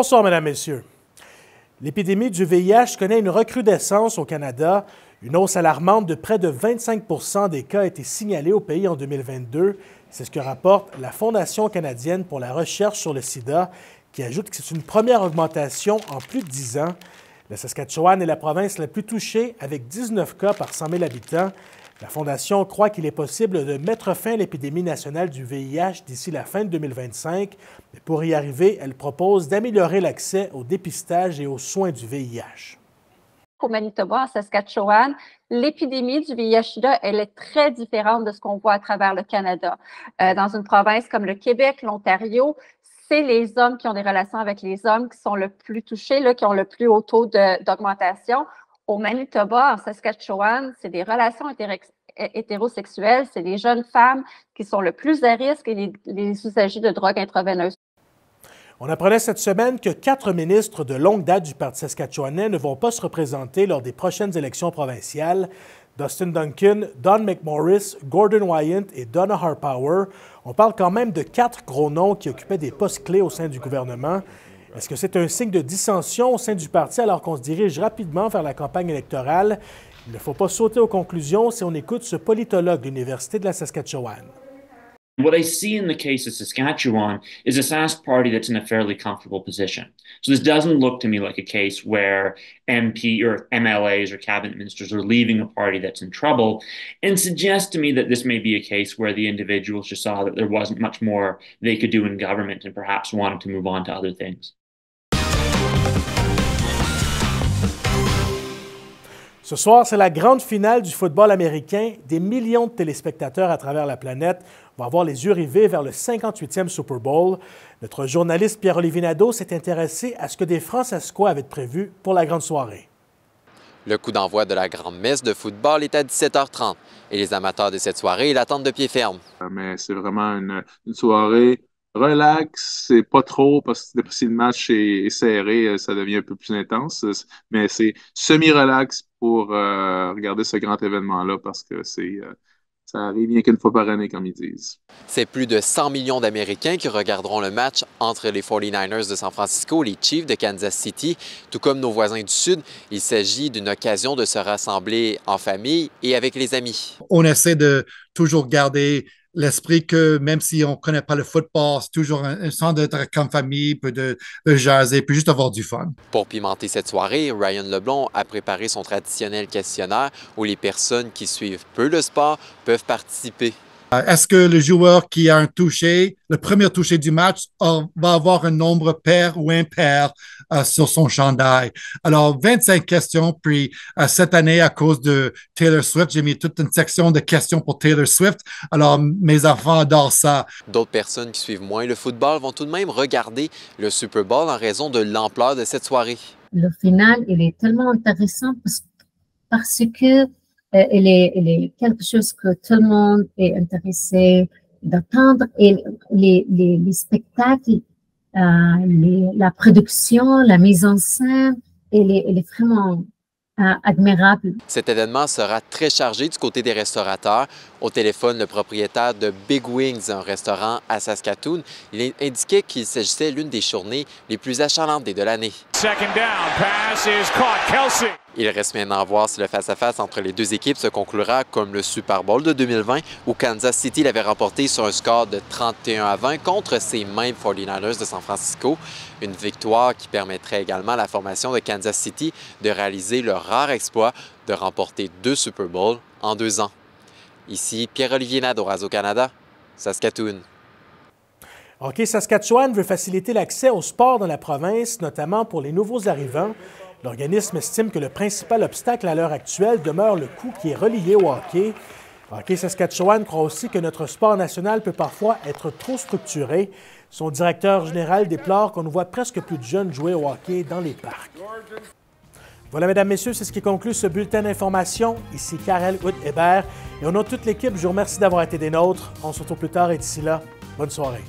Bonsoir, Mesdames, Messieurs. L'épidémie du VIH connaît une recrudescence au Canada. Une hausse alarmante de près de 25 des cas a été signalée au pays en 2022. C'est ce que rapporte la Fondation canadienne pour la recherche sur le sida, qui ajoute que c'est une première augmentation en plus de 10 ans. La Saskatchewan est la province la plus touchée, avec 19 cas par 100 000 habitants. La Fondation croit qu'il est possible de mettre fin à l'épidémie nationale du VIH d'ici la fin de 2025. Mais pour y arriver, elle propose d'améliorer l'accès au dépistage et aux soins du VIH. Au Manitoba, en Saskatchewan, l'épidémie du VIH-Sida, elle est très différente de ce qu'on voit à travers le Canada. Dans une province comme le Québec, l'Ontario, c'est les hommes qui ont des relations avec les hommes qui sont le plus touchés, là, qui ont le plus haut taux d'augmentation. Au Manitoba, en Saskatchewan, c'est des relations hétérosexuelles, c'est les jeunes femmes qui sont le plus à risque et les usagers de drogues intraveineuses. On apprenait cette semaine que 4 ministres de longue date du Parti saskatchewanais ne vont pas se représenter lors des prochaines élections provinciales. Dustin Duncan, Don McMorris, Gordon Wyant et Donna Harpower. On parle quand même de 4 gros noms qui occupaient des postes clés au sein du gouvernement. Est-ce que c'est un signe de dissension au sein du parti alors qu'on se dirige rapidement vers la campagne électorale? Il ne faut pas sauter aux conclusions si on écoute ce politologue de l'Université de la Saskatchewan. What I see in the case of Saskatchewan is a Sask party that's in a fairly comfortable position. So this doesn't look to me like a case where MP or MLAs or cabinet ministers are leaving a party that's in trouble, and suggests to me that this may be a case where the individuals just saw that there wasn't much more they could do in government and perhaps wanted to move on to other things. Ce soir, c'est la grande finale du football américain. Des millions de téléspectateurs à travers la planète vont avoir les yeux rivés vers le 58e Super Bowl. Notre journaliste Pierre-Olivier Nadeau s'est intéressé à ce que des Franc-Saskois avaient prévu pour la grande soirée. Le coup d'envoi de la grande messe de football est à 17h30 et les amateurs de cette soirée l'attendent de pied ferme. Mais c'est vraiment une soirée relax, c'est pas trop, parce que si le match est serré, ça devient un peu plus intense, mais c'est semi-relax pour regarder ce grand événement-là, parce que ça arrive bien qu'une fois par année, comme ils disent. C'est plus de 100 millions d'Américains qui regarderont le match entre les 49ers de San Francisco et les Chiefs de Kansas City. Tout comme nos voisins du Sud, il s'agit d'une occasion de se rassembler en famille et avec les amis. On essaie de toujours garder l'esprit que même si on ne connaît pas le football, c'est toujours un sens d'être comme famille, puis de jaser, puis juste avoir du fun. Pour pimenter cette soirée, Ryan Leblond a préparé son traditionnel questionnaire où les personnes qui suivent peu le sport peuvent participer. Est-ce que le joueur qui a un touché, le premier touché du match, va avoir un nombre pair ou impair sur son chandail? Alors, 25 questions, puis cette année, à cause de Taylor Swift, j'ai mis toute une section de questions pour Taylor Swift. Alors, mes enfants adorent ça. D'autres personnes qui suivent moins le football vont tout de même regarder le Super Bowl en raison de l'ampleur de cette soirée. Le final, il est tellement intéressant parce que il est quelque chose que tout le monde est intéressé d'attendre et les spectacles, la production, la mise en scène, elle est vraiment admirable. Cet événement sera très chargé du côté des restaurateurs. Au téléphone, le propriétaire de Big Wings, un restaurant à Saskatoon, il indiquait qu'il s'agissait l'une des journées les plus achalandées de l'année. Il reste maintenant à voir si le face-à-face entre les deux équipes se conclura comme le Super Bowl de 2020 où Kansas City l'avait remporté sur un score de 31-20 contre ces mêmes 49ers de San Francisco. Une victoire qui permettrait également à la formation de Kansas City de réaliser le rare exploit de remporter 2 Super Bowls en 2 ans. Ici Pierre-Olivier Nadeau, Radio-Canada, Saskatoon. Hockey Saskatchewan veut faciliter l'accès au sport dans la province, notamment pour les nouveaux arrivants. L'organisme estime que le principal obstacle à l'heure actuelle demeure le coût qui est relié au hockey. Hockey Saskatchewan croit aussi que notre sport national peut parfois être trop structuré. Son directeur général déplore qu'on ne voit presque plus de jeunes jouer au hockey dans les parcs. Voilà, mesdames, messieurs, c'est ce qui conclut ce bulletin d'information. Ici Karel Hout-Hébert et au nom de toute l'équipe, je vous remercie d'avoir été des nôtres. On se retrouve plus tard et d'ici là, bonne soirée.